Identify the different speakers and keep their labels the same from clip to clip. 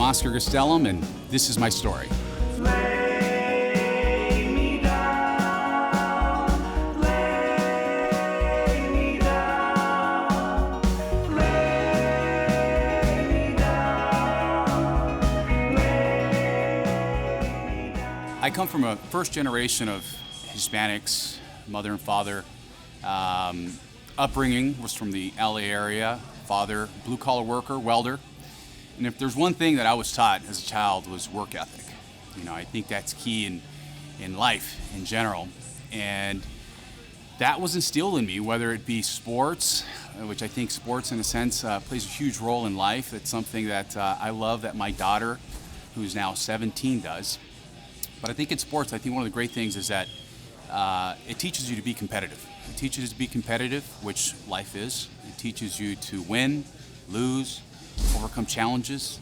Speaker 1: Oscar Gastelum, and this is my story. I come from a first generation of Hispanics, mother and father. Upbringing was from the LA area. Father, blue-collar worker, welder. And if there's one thing that I was taught as a child was work ethic. I think that's key in life in general. And that was instilled in me, whether it be sports, which I think sports in a sense plays a huge role in life. It's something that I love that my daughter, who's now 17, does. But I think in sports, I think one of the great things is that it teaches you to be competitive. It teaches you to be competitive, which life is. It teaches you to win, lose, overcome challenges,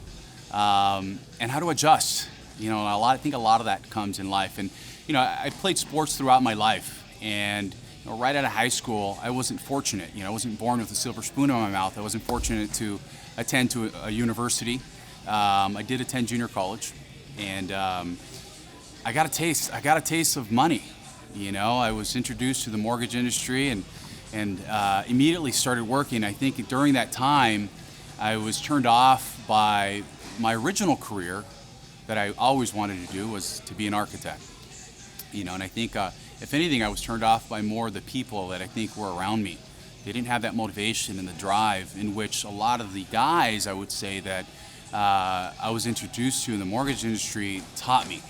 Speaker 1: and how to adjust. I think a lot of that comes in life. And I played sports throughout my life, and right out of high school, I wasn't fortunate. I wasn't born with a silver spoon in my mouth. I wasn't fortunate to attend to a university. I did attend junior college, and I got a taste of money. I was introduced to the mortgage industry and immediately started working. I think during that time, I was turned off by my original career that I always wanted to do was to be an architect. And I think if anything, I was turned off by more of the people that I think were around me. They didn't have that motivation and the drive in which a lot of the guys, I would say, that I was introduced to in the mortgage industry taught me.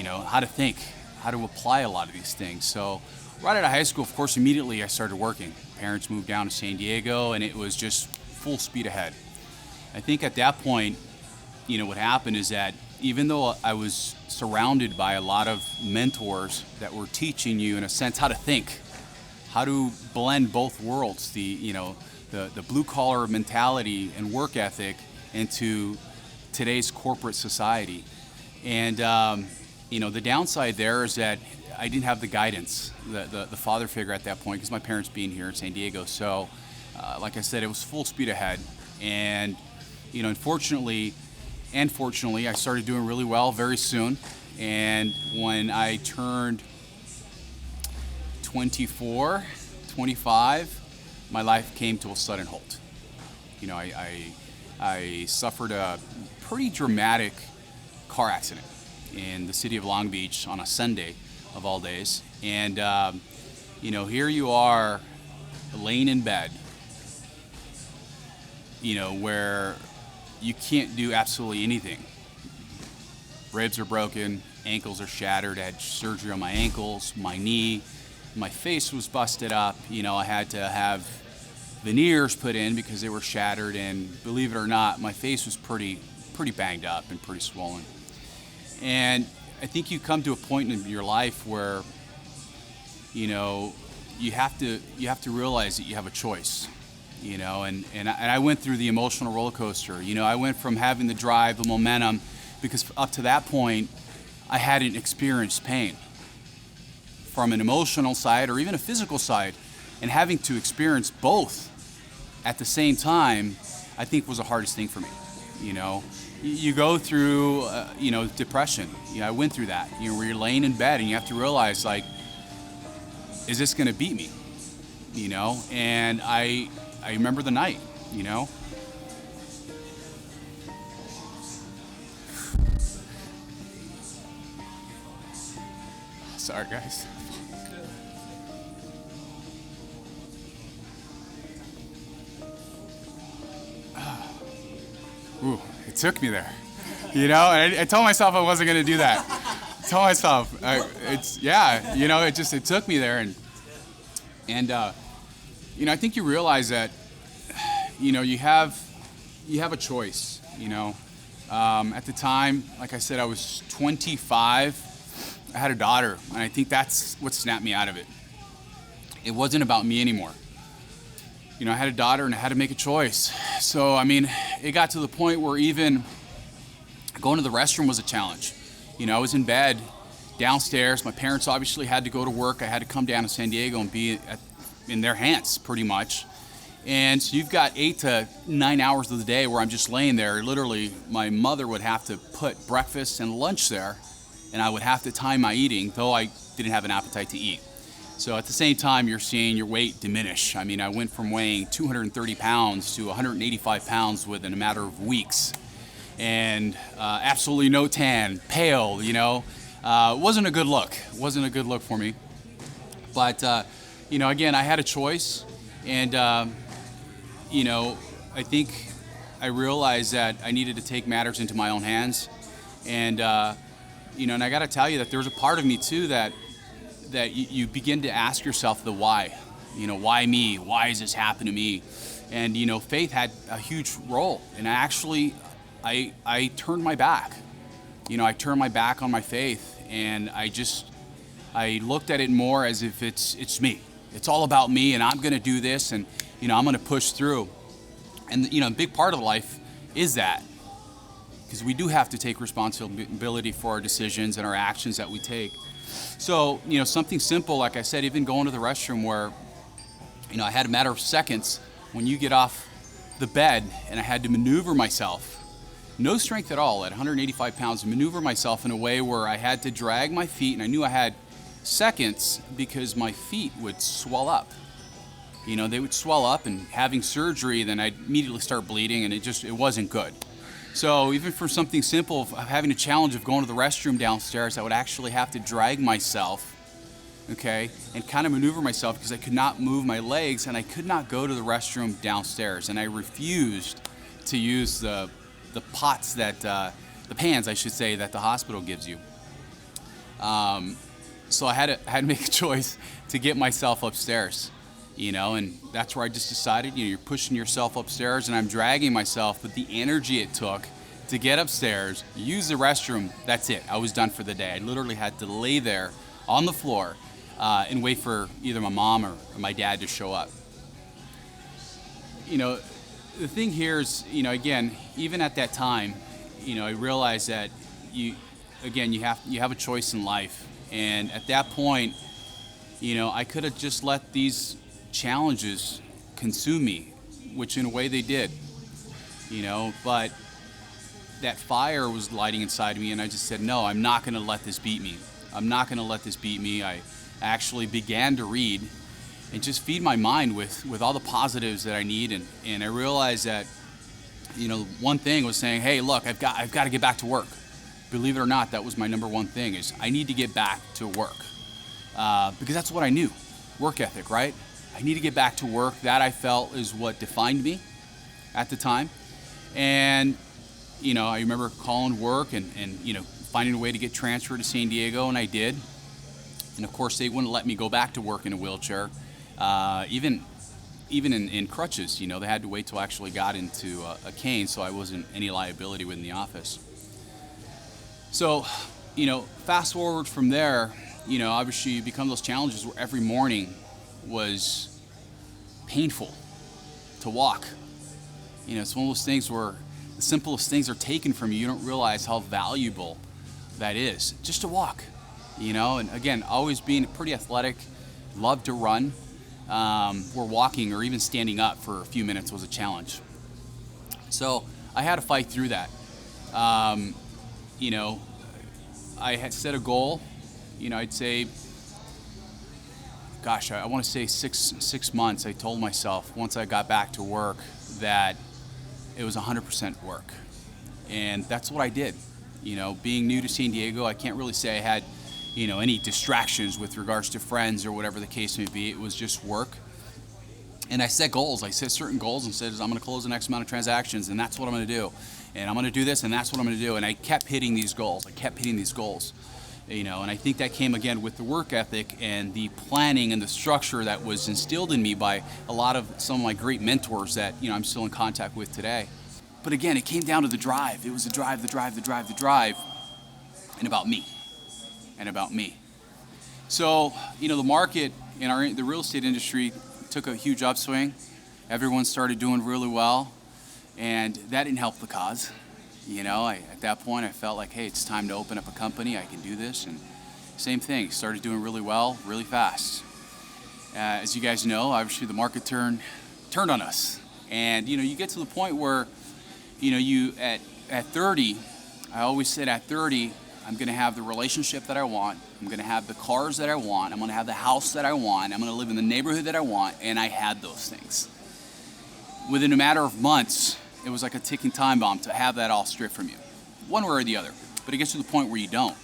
Speaker 1: How to think, how to apply a lot of these things. So right out of high school, of course, immediately I started working. Parents moved down to San Diego, and it was just full speed ahead. I think at that point, what happened is that even though I was surrounded by a lot of mentors that were teaching you, in a sense, how to think, how to blend both worlds, the blue-collar mentality and work ethic into today's corporate society. And the downside there is that I didn't have the guidance, the father figure at that point, because my parents being here in San Diego. So, like I said, it was full speed ahead. And, unfortunately and fortunately, I started doing really well very soon. And when I turned 24, 25, my life came to a sudden halt. I suffered a pretty dramatic car accident in the city of Long Beach on a Sunday of all days. And, here you are laying in bed, where you can't do absolutely anything. Ribs are broken, ankles are shattered. I had surgery on my ankles, my knee, my face was busted up. I had to have veneers put in because they were shattered. And believe it or not, my face was pretty banged up and pretty swollen. And I think you come to a point in your life where, you have to realize that you have a choice, and I went through the emotional roller coaster. I went from having the drive, the momentum, because up to that point, I hadn't experienced pain from an emotional side or even a physical side, and having to experience both at the same time, I think was the hardest thing for me. You go through, depression. I went through that. Where you're laying in bed and you have to realize, is this going to beat me? And I remember the night. Sorry, guys. Ooh, it took me there, and I told myself I wasn't going to do that. I told myself, it took me there, and I think you realize that, you have a choice, At the time, like I said, I was 25. I had a daughter, and I think that's what snapped me out of it. It wasn't about me anymore. I had a daughter and I had to make a choice. So, it got to the point where even going to the restroom was a challenge. I was in bed downstairs. My parents obviously had to go to work. I had to come down to San Diego and be in their hands pretty much. And so you've got 8 to 9 hours of the day where I'm just laying there. Literally, my mother would have to put breakfast and lunch there, and I would have to time my eating, though I didn't have an appetite to eat. So at the same time, you're seeing your weight diminish. I mean, I went from weighing 230 pounds to 185 pounds within a matter of weeks. And absolutely no tan, pale, wasn't a good look. Wasn't a good look for me. But, again, I had a choice. And, I think I realized that I needed to take matters into my own hands. And, and I got to tell you that there's a part of me, too, that you begin to ask yourself the why. Why me? Why has this happened to me? And, faith had a huge role. And I turned my back. I turned my back on my faith, and I looked at it more as if it's me. It's all about me, and I'm going to do this, and I'm going to push through. And a big part of life is that, because we do have to take responsibility for our decisions and our actions that we take. So something simple, like I said, even going to the restroom, where I had a matter of seconds when you get off the bed, and I had to maneuver myself, no strength at all, at 185 pounds, maneuver myself in a way where I had to drag my feet, and I knew I had seconds because my feet would swell up. They would swell up, and having surgery, then I'd immediately start bleeding, and it wasn't good. So even for something simple, of having a challenge of going to the restroom downstairs, I would actually have to drag myself, okay, and kind of maneuver myself because I could not move my legs, and I could not go to the restroom downstairs, and I refused to use the pots the pans, I should say, that the hospital gives you. So I had to make a choice to get myself upstairs, and that's where I just decided, you're pushing yourself upstairs, and I'm dragging myself, but the energy it took to get upstairs, use the restroom, that's it. I was done for the day. I literally had to lay there on the floor and wait for either my mom or my dad to show up. The thing here is, again, even at that time, I realized that you have a choice in life. And at that point, I could have just let these challenges consume me, which in a way they did, but that fire was lighting inside me, and I just said, no, I'm not going to let this beat me. I'm not going to let this beat me. I actually began to read and just feed my mind with all the positives that I need. And I realized that, one thing was saying, hey, look, I've got to get back to work. Believe it or not, that was my number one thing, is I need to get back to work. Because that's what I knew, work ethic, right? I need to get back to work. That I felt is what defined me at the time. And, I remember calling work and finding a way to get transferred to San Diego, and I did. And of course, they wouldn't let me go back to work in a wheelchair. Even in crutches, they had to wait till I actually got into a cane, so I wasn't any liability within the office. So, fast forward from there, obviously you become those challenges where every morning was painful to walk. It's one of those things where the simplest things are taken from you. You don't realize how valuable that is, just to walk, and again, always being pretty athletic, loved to run. Where walking or even standing up for a few minutes was a challenge. So I had to fight through that. I had set a goal, I'd say, I want to say six months. I told myself once I got back to work that it was 100% work. And that's what I did. Being new to San Diego, I can't really say I had any distractions with regards to friends or whatever the case may be. It was just work. And I set goals. I set certain goals and said, I'm going to close the next amount of transactions, and that's what I'm going to do. And I'm going to do this, and that's what I'm going to do. And I kept hitting these goals. And I think that came again with the work ethic and the planning and the structure that was instilled in me by a lot of some of my great mentors that, I'm still in contact with today. But again, it came down to the drive. It was the drive, and about me. So, the market in the real estate industry took a huge upswing. Everyone started doing really well, and that didn't help the cause. At that point, I felt like, hey, it's time to open up a company. I can do this, and same thing. Started doing really well, really fast. As you guys know, obviously the market turned turned on us. And, you get to the point where, you at 30, I always said at 30, I'm going to have the relationship that I want. I'm going to have the cars that I want. I'm going to have the house that I want. I'm going to live in the neighborhood that I want. And I had those things. Within a matter of months, it was like a ticking time bomb to have that all stripped from you, one way or the other. But it gets to the point where you don't.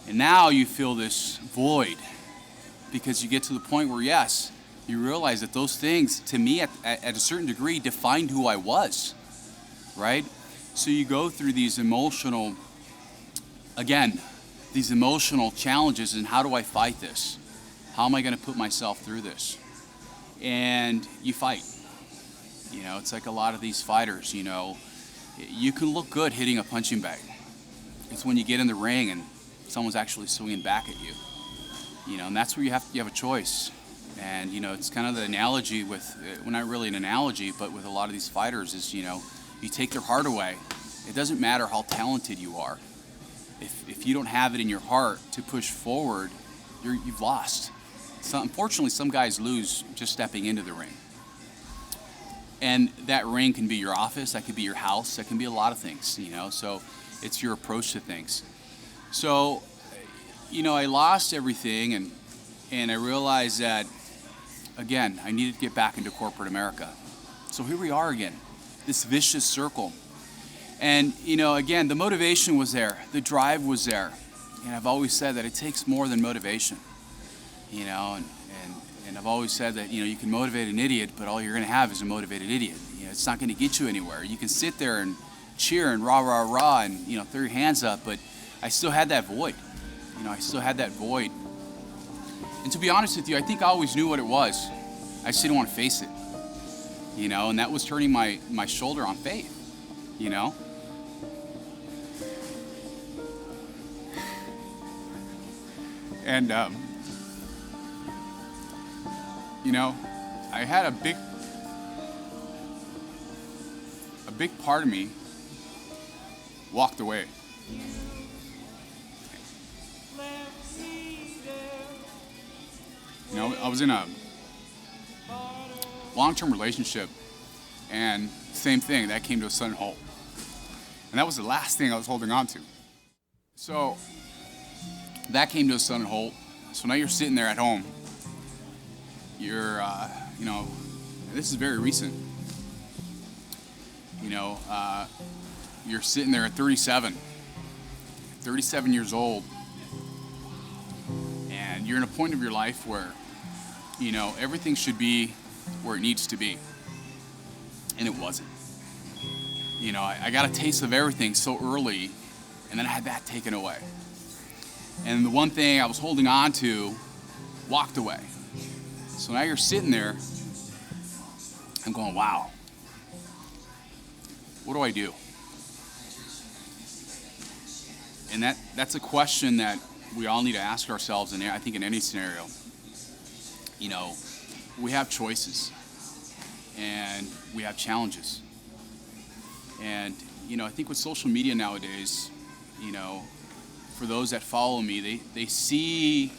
Speaker 1: And now you feel this void because you get to the point where, yes, you realize that those things, to me, at a certain degree, defined who I was, right? So you go through these emotional challenges, and how do I fight this? How am I going to put myself through this? And you fight. It's like a lot of these fighters, you can look good hitting a punching bag. It's when you get in the ring and someone's actually swinging back at you, and that's where you have a choice. And, it's kind of the analogy with, well, not really an analogy, but with a lot of these fighters is, you take their heart away. It doesn't matter how talented you are. If you don't have it in your heart to push forward, you've lost. So, unfortunately, some guys lose just stepping into the ring. And that ring can be your office, that could be your house, that can be a lot of things, so it's your approach to things. So, I lost everything, and I realized that, again, I needed to get back into corporate America. So here we are again, this vicious circle. And, again, the motivation was there, the drive was there. And I've always said that it takes more than motivation, and I've always said that, you can motivate an idiot, but all you're going to have is a motivated idiot. It's not going to get you anywhere. You can sit there and cheer and rah, rah, rah, and, throw your hands up, but I still had that void. And to be honest with you, I think I always knew what it was. I just didn't want to face it, and that was turning my shoulder on faith, And, I had a big part of me walked away. I was in a long-term relationship, and same thing, that came to a sudden halt. And that was the last thing I was holding on to. So that came to a sudden halt. So now you're sitting there at home. You're, this is very recent. You're sitting there at 37 years old, and you're in a point of your life where, everything should be where it needs to be. And it wasn't. I got a taste of everything so early, and then I had that taken away. And the one thing I was holding on to walked away. So now you're sitting there, I'm going, wow, what do I do? And that's a question that we all need to ask ourselves, and I think in any scenario. We have choices, and we have challenges. And, I think with social media nowadays, for those that follow me, they see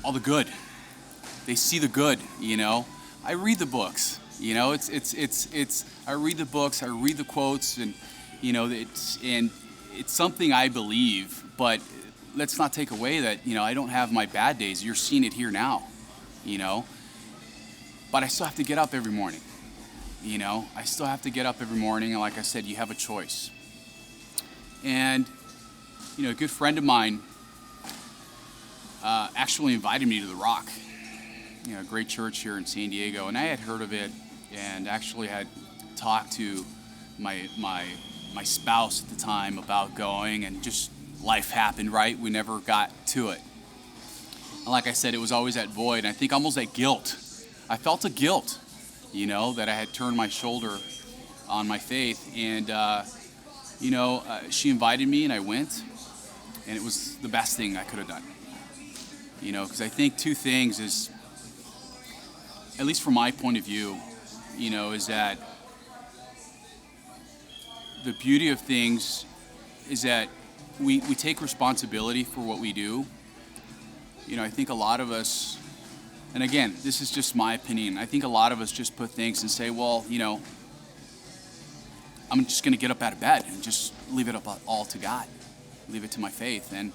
Speaker 1: all the good. They see the good, I read the books, I read the books, I read the quotes, and, it's something I believe, but let's not take away that, I don't have my bad days. You're seeing it here now, but I still have to get up every morning, I still have to get up every morning, and like I said, you have a choice. And, a good friend of mine actually invited me to the Rock, a great church here in San Diego, and I had heard of it, and actually had talked to my spouse at the time about going, and just life happened, right? We never got to it. And like I said, it was always that void, and I think almost that guilt. I felt a guilt, that I had turned my shoulder on my faith, and she invited me, and I went, and it was the best thing I could have done. Because I think two things is, at least from my point of view, is that the beauty of things is that we take responsibility for what we do. I think a lot of us, And again, this is just my opinion. I think a lot of us just put things and say, well, I'm just going to get up out of bed and just leave it up all to God, leave it to my faith. And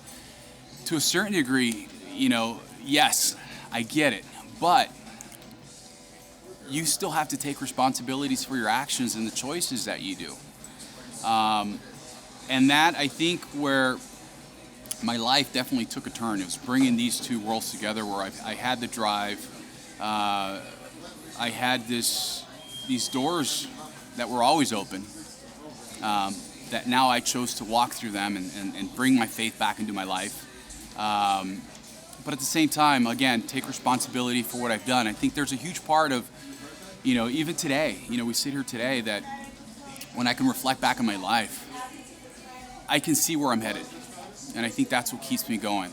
Speaker 1: to a certain degree, yes, I get it, but you still have to take responsibilities for your actions and the choices that you do. And that, I think, where my life definitely took a turn. It was bringing these two worlds together, where I had the drive. I had these doors that were always open, that now I chose to walk through them and bring my faith back into my life. But at the same time, again, take responsibility for what I've done. I think there's a huge part of, even today, we sit here today, that when I can reflect back on my life, I can see where I'm headed. And I think that's what keeps me going.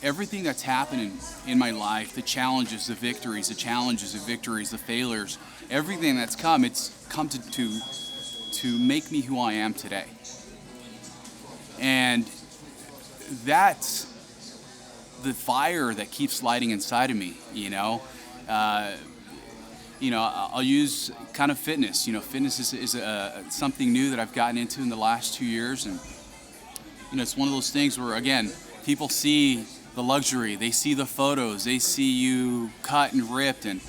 Speaker 1: Everything that's happened in my life, the challenges, the victories, the failures, everything that's come, it's come to make me who I am today. And that's the fire that keeps lighting inside of me, I'll use kind of fitness. Fitness is something new that I've gotten into in the last 2 years. And, it's one of those things where, again, people see the luxury, they see the photos, they see you cut and ripped. And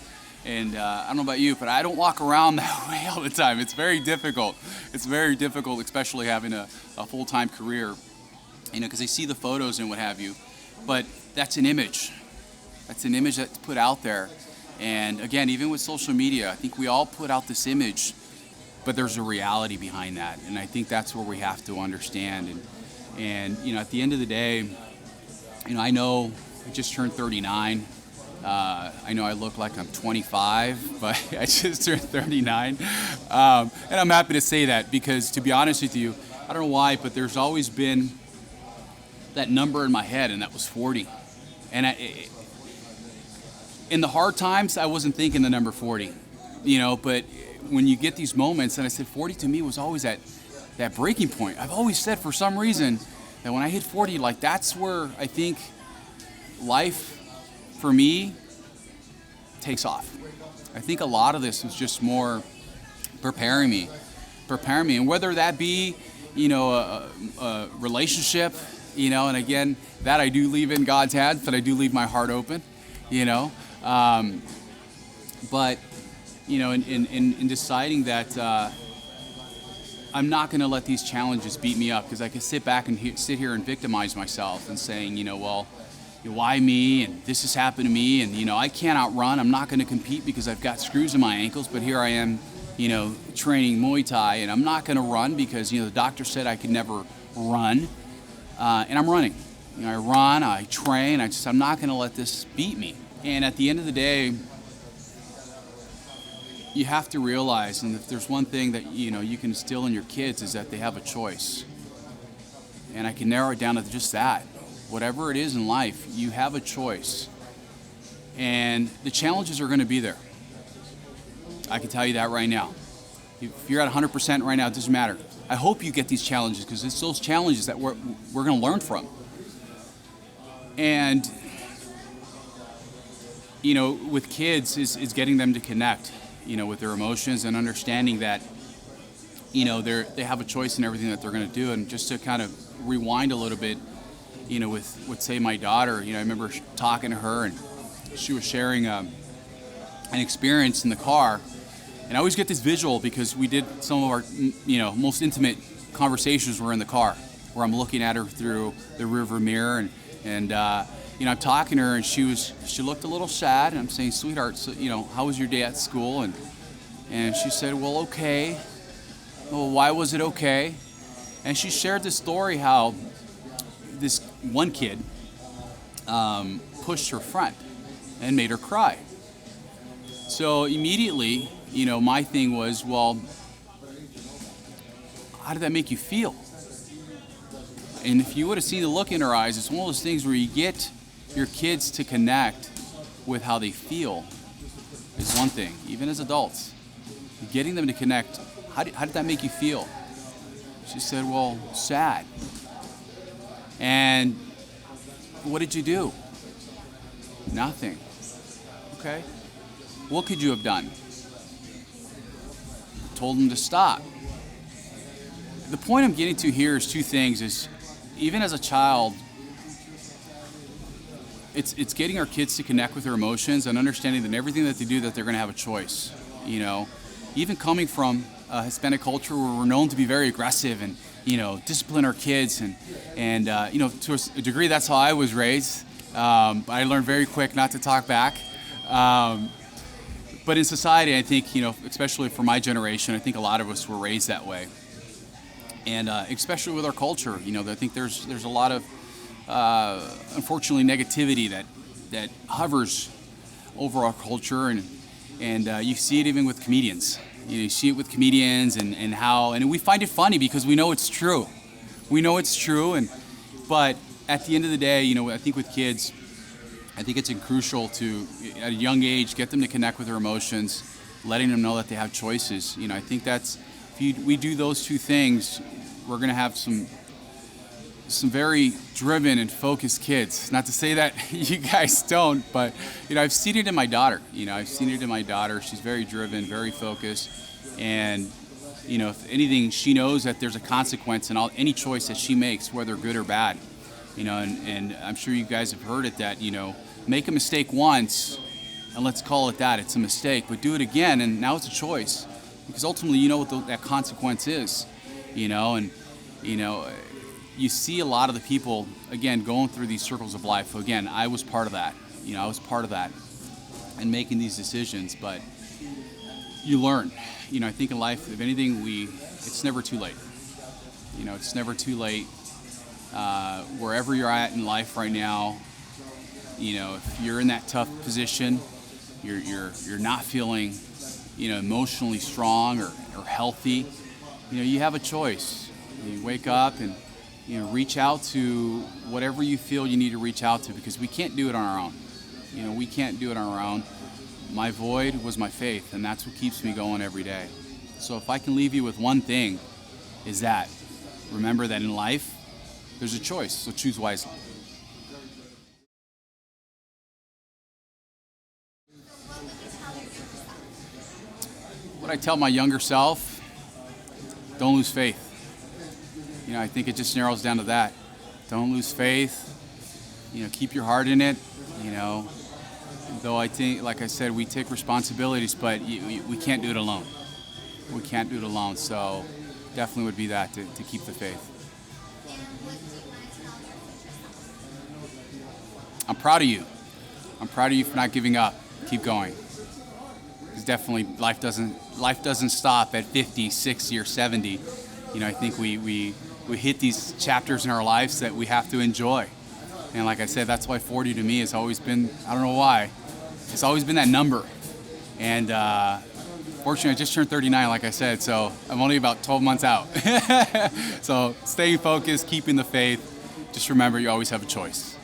Speaker 1: I don't know about you, but I don't walk around that way all the time. It's very difficult. It's very difficult, especially having a full-time career, because they see the photos and what have you. But that's an image. That's an image that's put out there. And again, even with social media, I think we all put out this image, but there's a reality behind that. And I think that's where we have to understand. And at the end of the day, I know I just turned 39. I know I look like I'm 25, but I just turned 39. And I'm happy to say that, because to be honest with you, I don't know why, but there's always been that number in my head, and that was 40. And in the hard times, I wasn't thinking the number 40, but when you get these moments, and I said 40 to me was always that breaking point. I've always said, for some reason, that when I hit 40, that's where I think life, for me, takes off. I think a lot of this was just more preparing me, and whether that be, a relationship, and again, that I do leave in God's hands, but I do leave my heart open, but in deciding that I'm not going to let these challenges beat me up, because I can sit back and sit here and victimize myself and saying, why me, and this has happened to me, and I can't outrun. I'm not going to compete because I've got screws in my ankles, but here I am, training Muay Thai, and I'm not going to run because the doctor said I could never run, and I'm running. I run, I train. I'm not going to let this beat me. And at the end of the day, you have to realize, and if there's one thing that you can instill in your kids, is that they have a choice. And I can narrow it down to just that. Whatever it is in life, you have a choice. And the challenges are going to be there. I can tell you that right now. If you're at 100% right now, it doesn't matter. I hope you get these challenges, because it's those challenges that we're going to learn from. And with kids is getting them to connect, with their emotions, and understanding that, they have a choice in everything that they're going to do. And just to kind of rewind a little bit, with say my daughter, I remember talking to her, and she was sharing an experience in the car. And I always get this visual, because we did some of our, most intimate conversations were in the car, where I'm looking at her through the rearview mirror, and I'm talking to her, and she looked a little sad, and I'm saying, sweetheart, so, how was your day at school? And she said, well, okay. Well, why was it okay? And she shared this story how this one kid pushed her friend and made her cry. So immediately, my thing was, well, how did that make you feel? And if you would have seen the look in her eyes, it's one of those things where you get your kids to connect with how they feel is one thing, even as adults. Getting them to connect, how did that make you feel? She said, well, sad. And what did you do? Nothing. Okay. What could you have done? Told them to stop. The point I'm getting to here is two things. Is even as a child, it's getting our kids to connect with their emotions and understanding that in everything that they do, that they're going to have a choice. You know, even coming from a Hispanic culture where we're known to be very aggressive and, you know, discipline our kids and you know, to a degree, that's how I was raised. I learned very quick not to talk back. But in society, I think, you know, especially for my generation, I think a lot of us were raised that way. And especially with our culture, you know, I think there's a lot of, unfortunately, negativity that hovers over our culture, and you see it even with comedians. You see it with comedians and how, and we find it funny because we know it's true. We know it's true, but at the end of the day, you know, I think with kids, I think it's crucial to, at a young age, get them to connect with their emotions, letting them know that they have choices. You know, I think that's, if we do those two things, we're going to have some very driven and focused kids. Not to say that you guys don't, but, you know, I've seen it in my daughter. You know, I've seen it in my daughter. She's very driven, very focused, and, you know, if anything, she knows that there's a consequence in any choice that she makes, whether good or bad. You know, and I'm sure you guys have heard it that, you know, make a mistake once, and let's call it that. It's a mistake, but do it again, and now it's a choice, because ultimately you know what that consequence is. You know, and you know, you see a lot of the people again going through these circles of life. So again, I was part of that. You know, I was part of that, and making these decisions. But you learn. You know, I think in life, if anything, it's never too late. You know, it's never too late. Wherever you're at in life right now, you know, if you're in that tough position, you're not feeling, you know, emotionally strong or healthy, you know, you have a choice. You wake up and, you know, reach out to whatever you feel you need to reach out to, because we can't do it on our own. You know, we can't do it on our own. My void was my faith, and that's what keeps me going every day. So if I can leave you with one thing, is that remember that in life, there's a choice, so choose wisely. What I tell my younger self, don't lose faith. You know, I think it just narrows down to that. Don't lose faith. You know, keep your heart in it. You know, though I think, like I said, we take responsibilities, but we can't do it alone. We can't do it alone. So definitely would be that, to keep the faith. I'm proud of you. I'm proud of you for not giving up. Keep going. Because definitely life doesn't stop at 50, 60, or 70. You know, I think we hit these chapters in our lives that we have to enjoy. And like I said, that's why 40 to me has always been, I don't know why, it's always been that number. And fortunately, I just turned 39, like I said, so I'm only about 12 months out. So staying focused, keeping the faith. Just remember, you always have a choice.